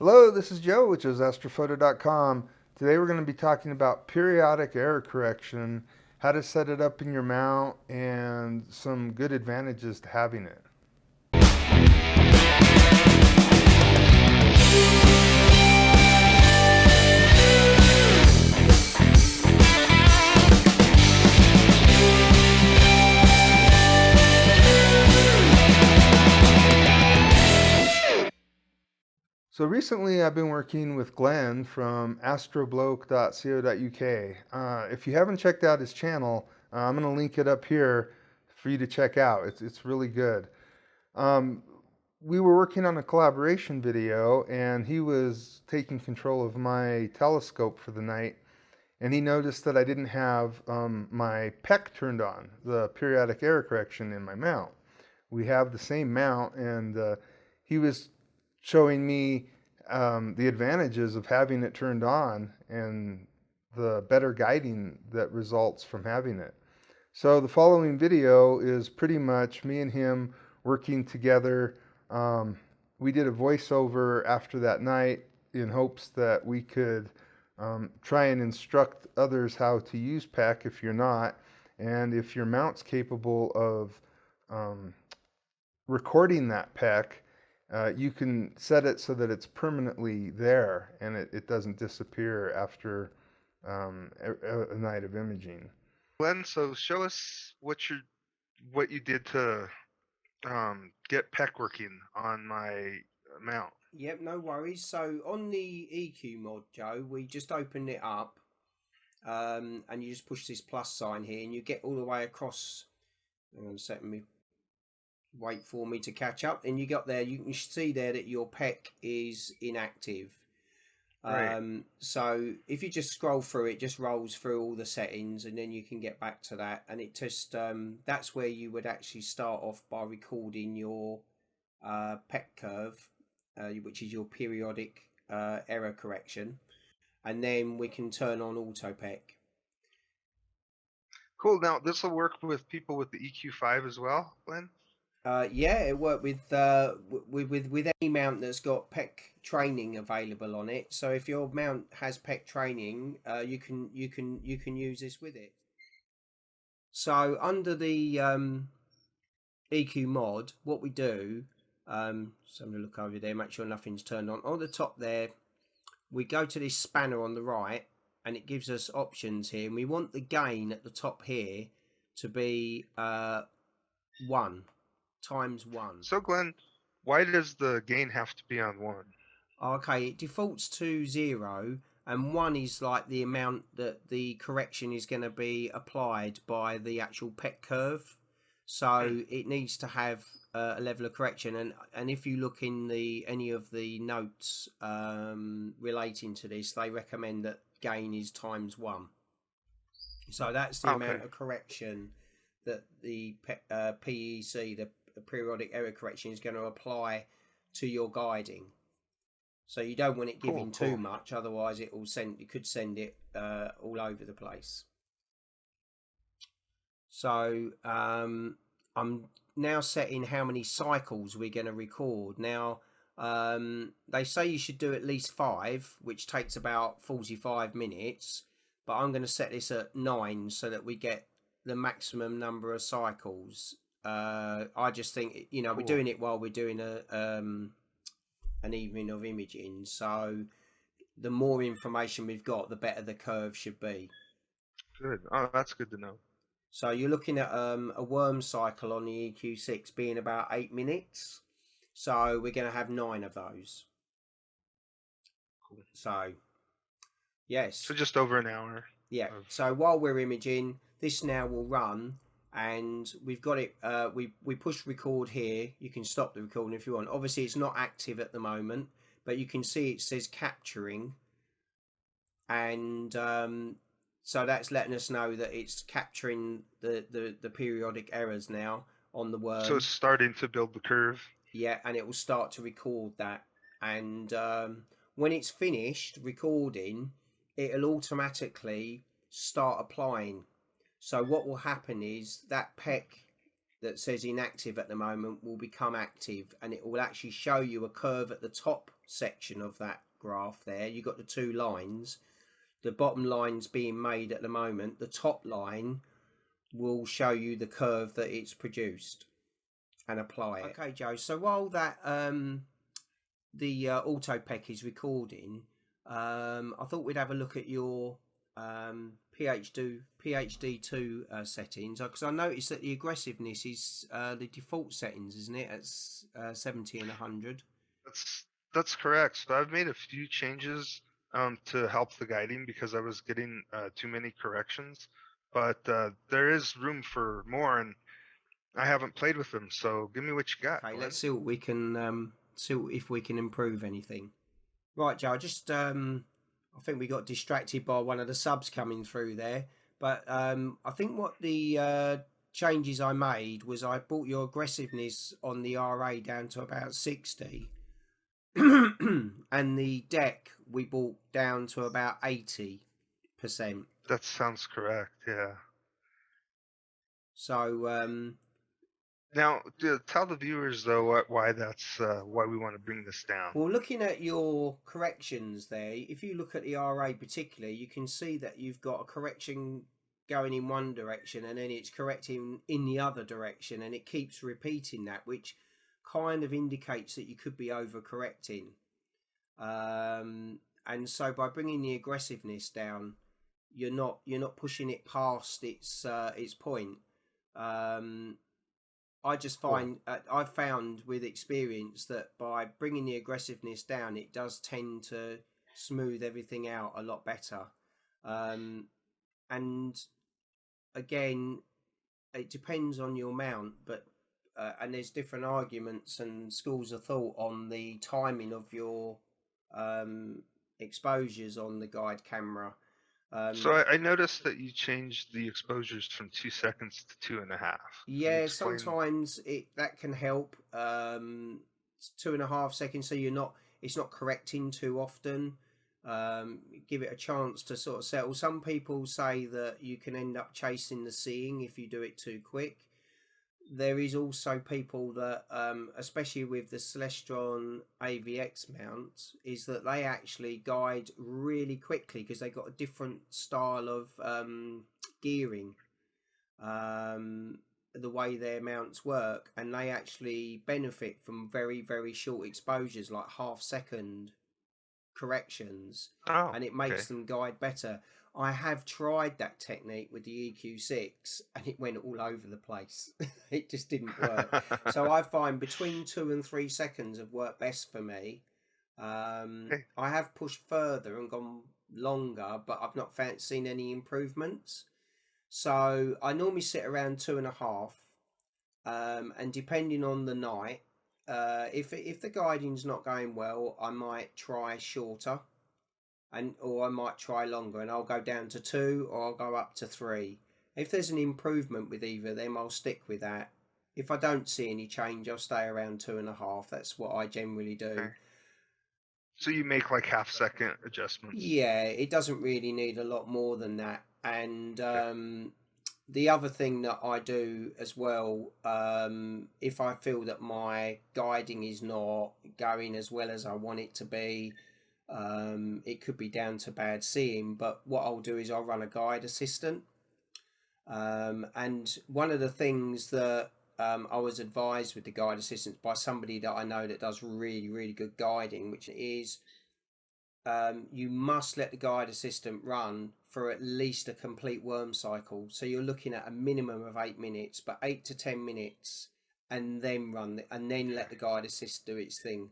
Hello, this is Joe, which is astrophoto.com. Today we're going to be talking about periodic error correction, how to set it up in your mount, and some good advantages to having it. So recently I've been working with Glenn from astrobloke.co.uk. If you haven't checked out his channel, I'm going to link it up here for you to check out. It's really good. Um, we were working on a collaboration video and he was taking control of my telescope for the night, and he noticed that I didn't have my PEC turned on, the periodic error correction, in my mount. We have the same mount, and he was showing me the advantages of having it turned on and the better guiding that results from having it. So the following video is pretty much me and him working together. We did a voiceover after that night in hopes that we could try and instruct others how to use PEC if you're not, and if your mount's capable of recording that PEC, you can set it so that it's permanently there and it doesn't disappear after a night of imaging. Glenn, so show us what you did to get PEC working on my mount. Yep, no worries. So on the eqmod, Joe, we just opened it up, and you just push this plus sign here, and you get all the way across. Hang on a second, wait for me to catch up. And you got there. You can see there that your PEC is inactive. Right. So if you just scroll through, it just rolls through all the settings, and then you can get back to that. And it just that's where you would actually start off by recording your PEC curve, which is your periodic error correction, and then we can turn on autopec. Cool. Now this will work with people with the EQ5 as well, Glenn. Yeah, it worked with any mount that's got PEC training available on it. So if your mount has PEC training, you can use this with it. So under the eqmod, what we do, so I'm going to look over there, make sure nothing's turned on. On the top there, we go to this spanner on the right, and it gives us options here. And we want the gain at the top here to be 1 times 1. So Glenn, why does the gain have to be on 1? Okay, it defaults to 0, and 1 is like the amount that the correction is going to be applied by the actual PEC curve. So it needs to have a level of correction, and if you look in any of the notes relating to this, they recommend that gain is times 1. So that's the amount of correction that the PEC, the periodic error correction, is going to apply to your guiding. So you don't want it giving too much, otherwise it will you could send it all over the place. So I'm now setting how many cycles we're going to record. Now they say you should do at least 5, which takes about 45 minutes, but I'm going to set this at 9 so that we get the maximum number of cycles. I just think, we're doing it while we're doing an evening of imaging, so the more information we've got, the better the curve should be. Good. Oh, that's good to know. So you're looking at a worm cycle on the EQ6 being about 8 minutes. So we're going to have 9 of those. Cool. So, yes. So just over an hour. Yeah. So while we're imaging, this now will run, and we've got it. We push record here. You can stop the recording if you want. Obviously, it's not active at the moment, but you can see it says capturing, and so that's letting us know that it's capturing the periodic errors now on the worm. So it's starting to build the curve. Yeah, and it will start to record that. And when it's finished recording, it'll automatically start applying. So what will happen is that PEC that says inactive at the moment will become active, and it will actually show you a curve at the top section of that graph there. You've got the two lines, the bottom line's being made at the moment, the top line will show you the curve that it's produced and apply it. Okay, Joe, so while that the autopec is recording, I thought we'd have a look at your PhD2 settings, because I noticed that the aggressiveness is the default settings, isn't it? It's 70 and 100. That's correct. So I've made a few changes to help the guiding because I was getting too many corrections, but there is room for more, and I haven't played with them. So give me what you got. Okay, Glenn. let's see what we can see if we can improve anything. Right, Joe. Just I think we got distracted by one of the subs coming through there, but I think what the changes I made was I brought your aggressiveness on the RA down to about 60. And the deck we brought down to about 80%. That sounds correct, yeah. So now tell the viewers though why that's why we want to bring this down. well, looking at your corrections there, if you look at the RA particularly, you can see that you've got a correction going in one direction and then it's correcting in the other direction, and it keeps repeating that, which kind of indicates that you could be overcorrecting. And so by bringing the aggressiveness down, you're not pushing it past its point. I just find I've found with experience that by bringing the aggressiveness down, it does tend to smooth everything out a lot better. And again, it depends on your mount, but and there's different arguments and schools of thought on the timing of your exposures on the guide camera. So I noticed that you changed the exposures from 2 seconds to 2.5. Yeah, sometimes that can help. 2.5 seconds, so it's not correcting too often. Give it a chance to sort of settle. Some people say that you can end up chasing the seeing if you do it too quick. There is also people that, especially with the Celestron AVX mount, is that they actually guide really quickly because they got a different style of gearing, the way their mounts work, and they actually benefit from very, very short exposures, like half-second corrections, and it makes them guide better. I have tried that technique with the EQ6 and it went all over the place. It just didn't work. So I find between 2 and 3 seconds have worked best for me. I have pushed further and gone longer, but I've not seen any improvements. So I normally sit around 2.5, and depending on the night, if the guiding's not going well, I might try shorter. Or I might try longer, and I'll go down to 2 or I'll go up to 3. If there's an improvement with either of them, I'll stick with that. If I don't see any change, I'll stay around 2.5. That's what I generally do. Okay. So you make like half-second adjustments? Yeah, it doesn't really need a lot more than that. And the other thing that I do as well, if I feel that my guiding is not going as well as I want it to be, it could be down to bad seeing, but what I'll do is I'll run a guide assistant, and one of the things that I was advised with the guide assistant by somebody that I know that does really, really good guiding, which is you must let the guide assistant run for at least a complete worm cycle. So you're looking at a minimum of 8 minutes, but 8 to 10 minutes, and then let the guide assist do its thing.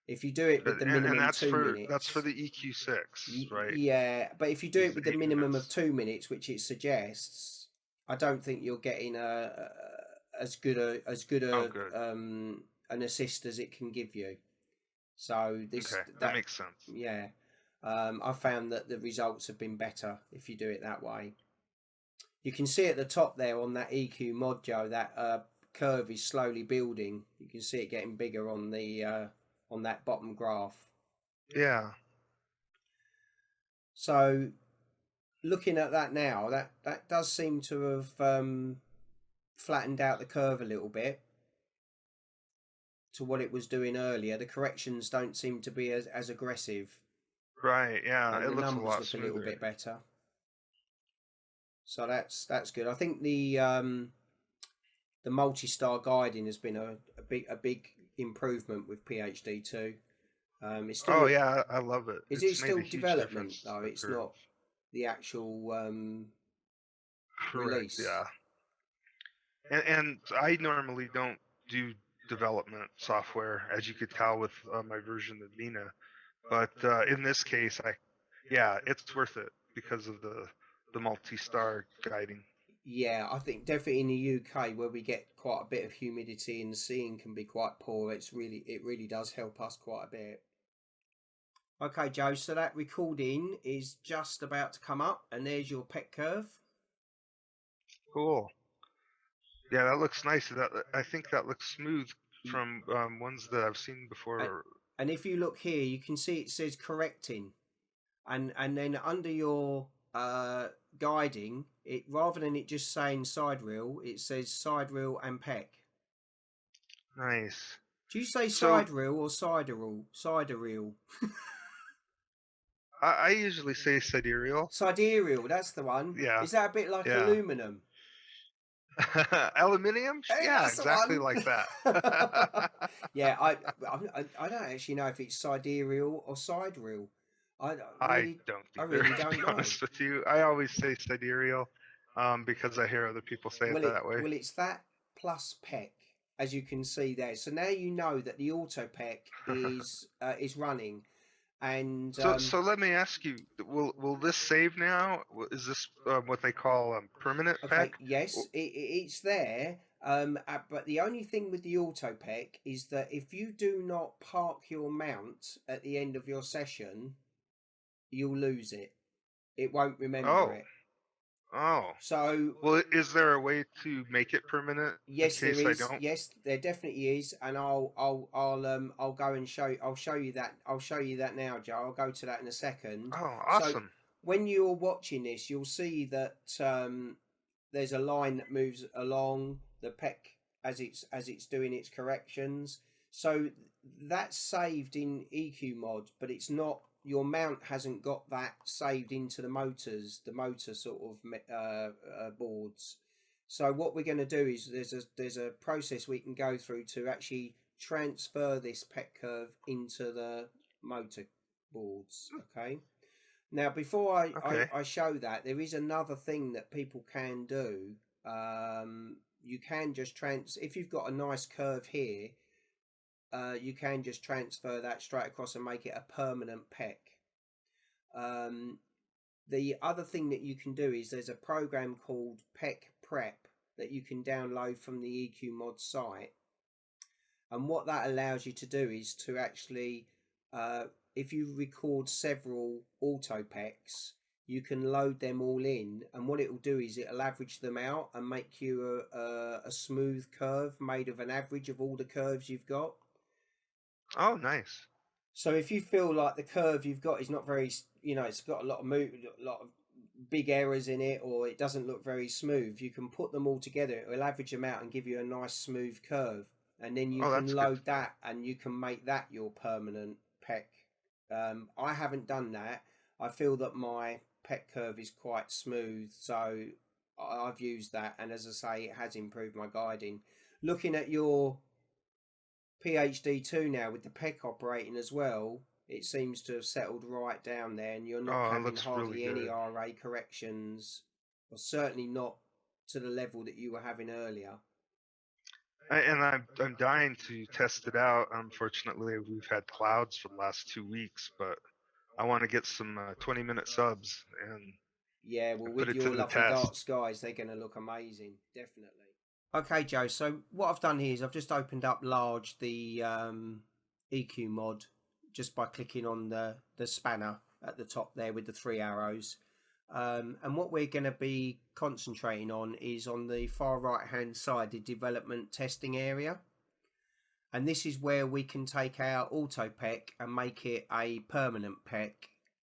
If you do it with the minimum and 2 minutes... That's for the EQ6, right? Yeah, but if you do it with the minimum of 2 minutes, which it suggests, I don't think you're getting as good an assist as it can give you. So that makes sense. Yeah. I found that the results have been better if you do it that way. You can see at the top there on that eqmod, Joe, that curve is slowly building. You can see it getting bigger on the... on that bottom graph. Yeah. So looking at that now, that does seem to have flattened out the curve a little bit to what it was doing earlier. The corrections don't seem to be as aggressive. Right, yeah, And it the looks a numbers lot look a smoother. little bit better. So that's good. I think the multi-star guiding has been a big improvement with PhD2. It's still yeah, I love it. Is it It's made still a huge development difference. though? The It's curve. not the actual Correct, release. yeah. And I normally don't do development software, as you could tell with my version of Nina. But in this case, it's worth it because of the multi-star guiding. Yeah, I think definitely in the UK where we get quite a bit of humidity and the seeing can be quite poor. It really does help us quite a bit. Okay, Joe. So that recording is just about to come up, and there's your PEC curve. Cool. Yeah, that looks nice. I think that looks smooth from ones that I've seen before. And if you look here, you can see it says correcting, and then under your guiding, it rather than it just saying sidereal, it says sidereal and PEC. Nice. Do you say sidereal or sidereal? Sidereal. I usually say sidereal. Sidereal, that's the one. Yeah. Is that a bit like aluminum? Aluminium? Hey, yeah, exactly like that. Yeah, I don't actually know if it's sidereal or sidereal. I really don't know. Honest with you, I always say sidereal because I hear other people say it that way. Well, it's that plus PEC, as you can see there. So now you know that the autopec is running. And so let me ask you: Will this save now? Is this what they call permanent PEC? Yes, it's there. But the only thing with the autopec is that if you do not park your mount at the end of your session, you'll lose it. It won't remember it. Oh. So, well, is there a way to make it permanent? Yes, in case there is. I don't? Yes, there definitely is, and I'll go and show. I'll show you that. I'll show you that now, Joe. I'll go to that in a second. Oh, awesome! So when you're watching this, you'll see that there's a line that moves along the PEC as it's doing its corrections. So that's saved in eqmod, but it's not. Your mount hasn't got that saved into the motor sort of boards. So what we're going to do is there's a process we can go through to actually transfer this PEC curve into the motor boards. Okay. Now before I show that, there is another thing that people can do. You can just if you've got a nice curve here. You can just transfer that straight across and make it a permanent PEC. The other thing that you can do is there's a program called PEC Prep that you can download from the eqmod site. And what that allows you to do is to actually, if you record several autopecs, you can load them all in. And what it will do is it'll average them out and make you a smooth curve made of an average of all the curves you've got. Oh, nice. So if you feel like the curve you've got is not very, it's got a lot of big errors in it, or it doesn't look very smooth, you can put them all together. It will average them out and give you a nice smooth curve, and then you can load that and you can make that your permanent PEC. I haven't done that. I feel that my PEC curve is quite smooth, so I've used that, and as I say, it has improved my guiding. Looking at your PhD2 now with the PEC operating as well, it seems to have settled right down there, and you're not having hardly any RA corrections, or certainly not to the level that you were having earlier. And I'm dying to test it out. Unfortunately, we've had clouds for the last 2 weeks, but I want to get some 20-minute subs and with your lovely dark skies, they're going to look amazing, definitely. Okay, Joe, so what I've done here is I've just opened up large the eqmod just by clicking on the spanner at the top there with the 3 arrows. And what we're going to be concentrating on is on the far right hand side, the development testing area. And this is where we can take our autopec and make it a permanent PEC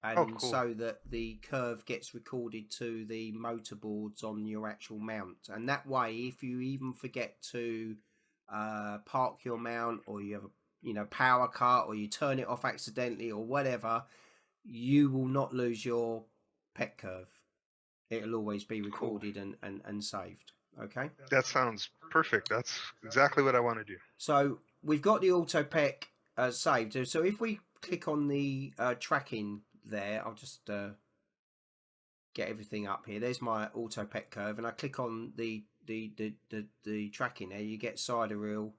and cool. so that the curve gets recorded to the motor boards on your actual mount. And that way, if you even forget to park your mount, or you have a power cut, or you turn it off accidentally or whatever, you will not lose your PEC curve. It'll always be recorded and saved. Okay, That sounds perfect. That's exactly what I want to do. so we've got the autopec saved. So if we click on the tracking there, I'll just get everything up here. There's my autopec curve, and I click on the tracking there. You get sidereal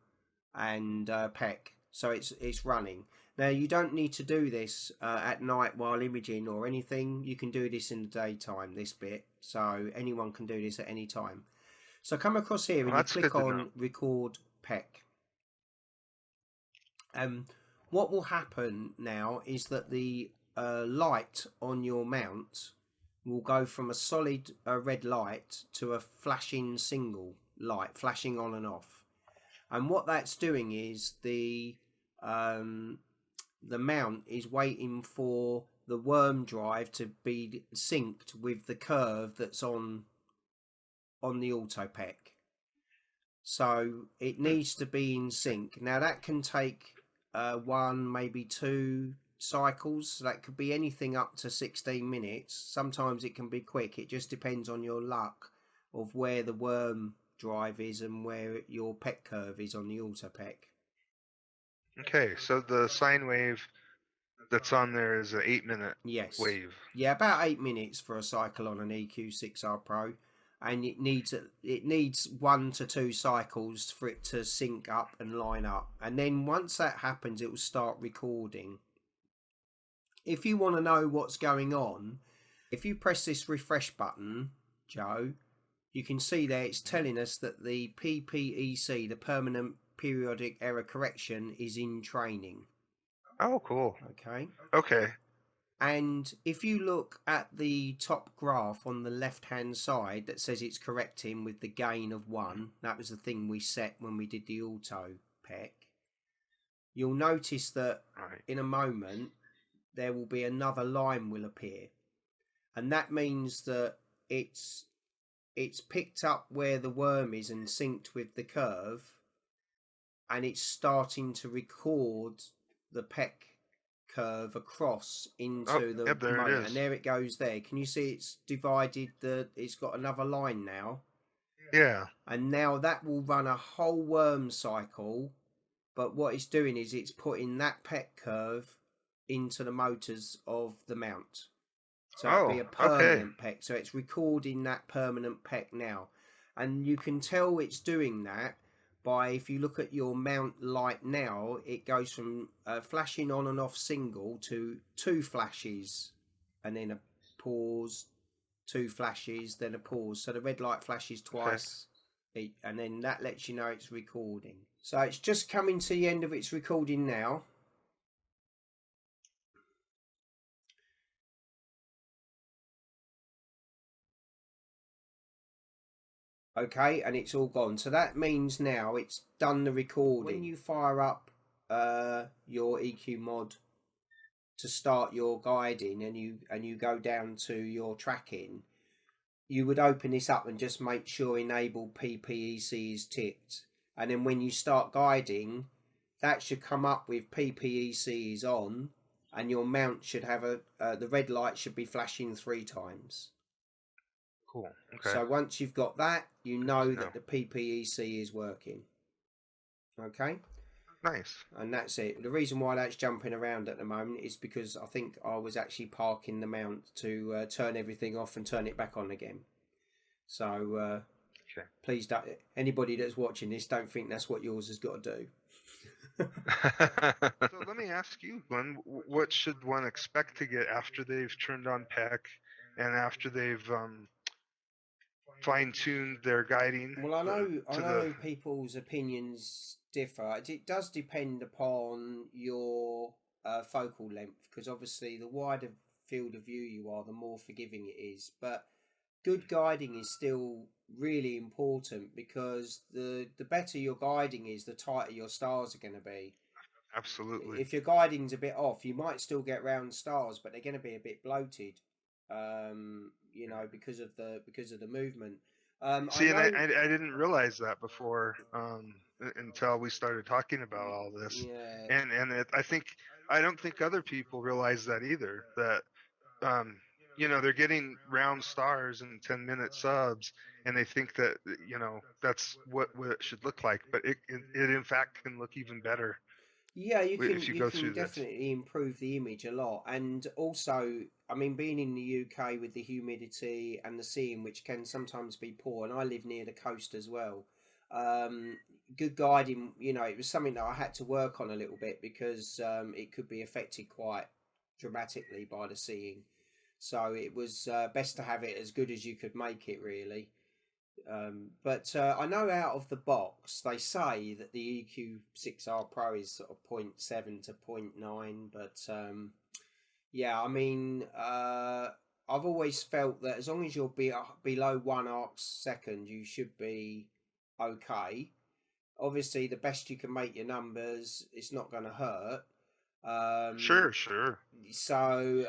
and PEC, so it's running. Now you don't need to do this at night while imaging or anything. You can do this in the daytime, this bit, so anyone can do this at any time. So come across here and you click on record PEC. What will happen now is that the light on your mount will go from a solid red light to a flashing single light, flashing on and off. And what that's doing is the mount is waiting for the worm drive to be synced with the curve that's on the autopec. So it needs to be in sync. Now that can take 1, maybe 2 cycles. So that could be anything up to 16 minutes. Sometimes it can be quick. It just depends on your luck of where the worm drive is and where your PEC curve is on the autopec. Okay, so the sine wave that's on there is an 8-minute wave. Yeah, about 8 minutes for a cycle on an EQ6R Pro, and it needs 1 to 2 cycles for it to sync up and line up. And then once that happens, it will start recording. If you want to know what's going on, if you press this refresh button, Joe, you can see there it's telling us that the PPEC, the Permanent Periodic Error Correction, is in training. Oh, cool. Okay. And if you look at the top graph on the left-hand side that says it's correcting with the gain of 1, that was the thing we set when we did the autopec, you'll notice that in a moment there will be another line will appear. And that means that it's picked up where the worm is and synced with the curve, and it's starting to record the PEC curve across into the motor. And there it goes there. Can you see it's divided? It's got another line now. Yeah. And now that will run a whole worm cycle, but what it's doing is it's putting that PEC curve into the motors of the mount. So it'll be a permanent PEC. So it's recording that permanent PEC now. And you can tell it's doing that by, if you look at your mount light now, it goes from flashing on and off single to 2 flashes and then a pause, 2 flashes, then a pause. So the red light flashes twice, and then that lets you know it's recording. So it's just coming to the end of its recording now. Okay, and it's all gone. So that means now it's done the recording. When you fire up your eqmod to start your guiding, and you go down to your tracking, you would open this up and just make sure enable PPEC is ticked. And then when you start guiding, that should come up with PPEC is on, and your mount should have the red light should be flashing 3 times. Cool. Okay. So once you've got that, you know that the PPEC is working. Okay? Nice. And that's it. The reason why that's jumping around at the moment is because I think I was actually parking the mount to turn everything off and turn it back on again. So please don't, anybody that's watching this, don't think that's what yours has got to do. So let me ask you, Glenn, what should one expect to get after they've turned on PEC and after they've fine-tuned their guiding? Well, I know people's opinions differ. It does depend upon your focal length, because obviously the wider field of view you are, the more forgiving it is. But good guiding is still really important, because the better your guiding is, the tighter your stars are going to be. Absolutely. If your guiding's a bit off, you might still get round stars, but they're going to be a bit bloated. You know, because of the movement. I See, and know. I didn't realize that before until we started talking about all this, Yeah. and I don't think other people realize that either. That you know, they're getting round stars and 10-minute subs, and they think that, you know, that's what it should look like, but it in fact can look even better Yeah, if you you go can through this. definitely improve the image a lot, and also, I mean, being in the UK with the humidity and the seeing, which can sometimes be poor, and I live near the coast as well. Um, Good guiding, you know, it was something that I had to work on a little bit because it could be affected quite dramatically by the seeing. So it was best to have it as good as you could make it, really. But I know out of the box they say that the EQ6R Pro is sort of zero 0.7 to zero 0.9, but yeah, I mean, I've always felt that as long as you're below 1 arc second, you should be okay. Obviously, the best you can make your numbers, it's not going to hurt. Um, Sure. so,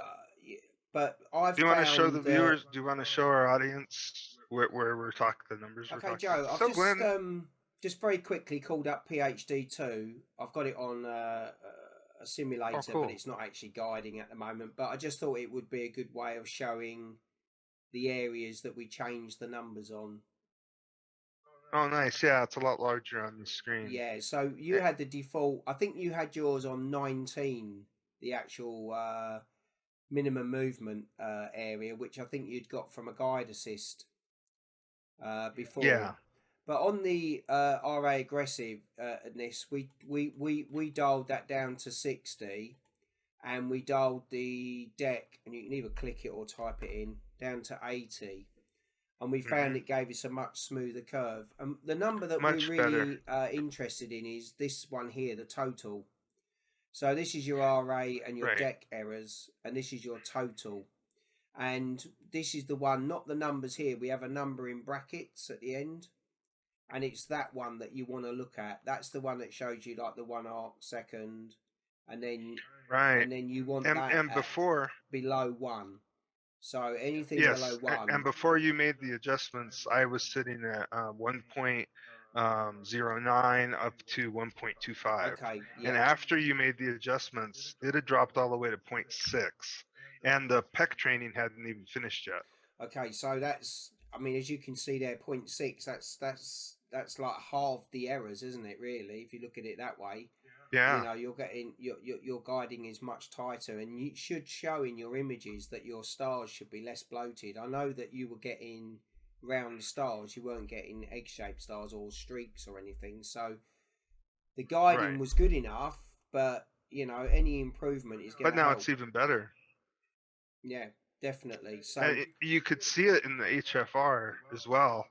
but I've Do you want to show the found that. viewers? Do you want to show our audience where we're talking the numbers we're Okay, talking about? Joe, I've So Glenn, just very quickly called up PhD2. I've got it on a oh simulator, but cool. it's not actually guiding at the moment. But I just thought it would be a good way of showing the areas that we changed the numbers on. Oh nice, yeah, it's a lot larger on the screen. Yeah, so you Eh, had the default. I think you had yours on 19, the actual minimum movement area, which I think you'd got from a guide assist before. Yeah. But on the RA aggressiveness, we dialed that down to 60, and we dialed the deck, and you can either click it or type it in, down to 80, and we found Hmm. it gave us a much smoother curve. And the number that we're Much better. really interested in is this one here, the total. So this is your RA and your Right. deck errors, and this is your total. And this is the one, not the numbers here. We have a number in brackets at the end, and it's that one that you want to look at. That's the one that shows you like the 1 arc second, and Right. then you want that And at before, below 1. So anything below yes, 1. and before you made the adjustments, I was sitting at 1.09 up to 1.25. Okay, And yeah. after you made the adjustments, it had dropped all the way to 0.6. And the PEC training hadn't even finished yet. Okay, so that's, I mean, as you can see there, 0.6. That's like half the errors, isn't it? Really, if you look at it that way. You Yeah. know, you're getting your guiding is much tighter, and you should show in your images that your stars should be less bloated. I know that you were getting round stars, you weren't getting egg-shaped stars or streaks or anything, so the guiding Right. was good enough, but you know, any improvement is going But to now help. it's even better. Yeah, definitely. So And you could see it in the HFR as well.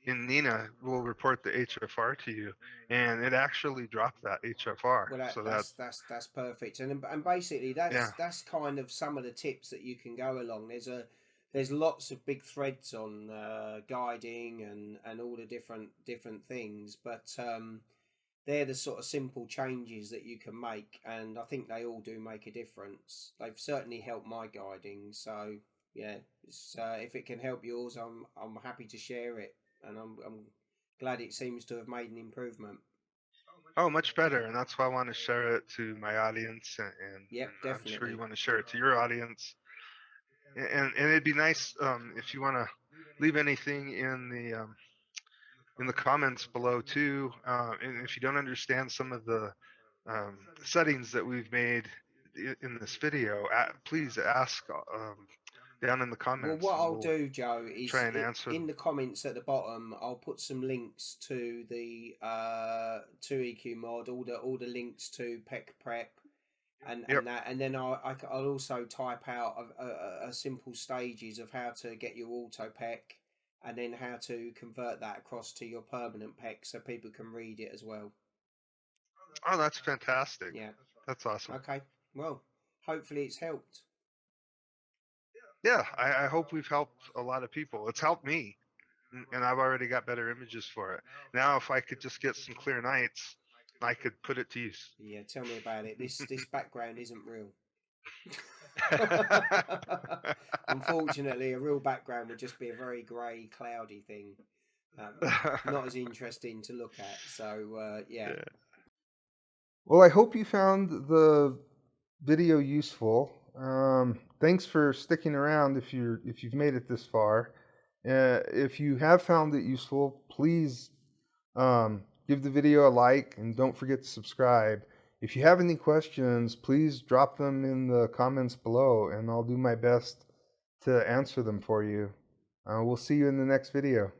And Nina will report the HFR to you, and it actually dropped that HFR. well, So that, that's perfect, and basically yeah, that's kind of some of the tips that you can go along. There's lots of big threads on guiding and all the different things, but they're the sort of simple changes that you can make, and I think they all do make a difference. They've certainly helped my guiding, so yeah, if it can help yours, I'm happy to share it, and I'm glad it seems to have made an improvement. oh, much better. And that's why I want to share it to my audience, Yep, and I'm sure you definitely. want to share it to your audience. And it'd be nice if you want to leave anything in the comments below too. And if you don't understand some of the settings that we've made in this video, please ask down in the Well, comments, what and I'll we'll do, Joe, try is and answer in them. the comments at the bottom, I'll put some links to the to eqmod, all the links to PEC prep, Yep. and that, and then I'll also type out a simple stages of how to get your autopec, and then how to convert that across to your permanent PEC, so people can read it as well. Oh, that's fantastic. Yeah. That's awesome. Okay. Well, hopefully it's helped. Yeah, I hope we've helped a lot of people. It's helped me, and I've already got better images for it. Now, if I could just get some clear nights I could put it to use. Yeah, tell me about it. This background isn't real. Unfortunately, a real background would just be a very grey, cloudy thing. Not as interesting to look at. So, yeah. Well, I hope you found the video useful. Thanks for sticking around if you've made it this far. If you have found it useful, please give the video a like and don't forget to subscribe. If you have any questions, please drop them in the comments below and I'll do my best to answer them for you. We'll see you in the next video.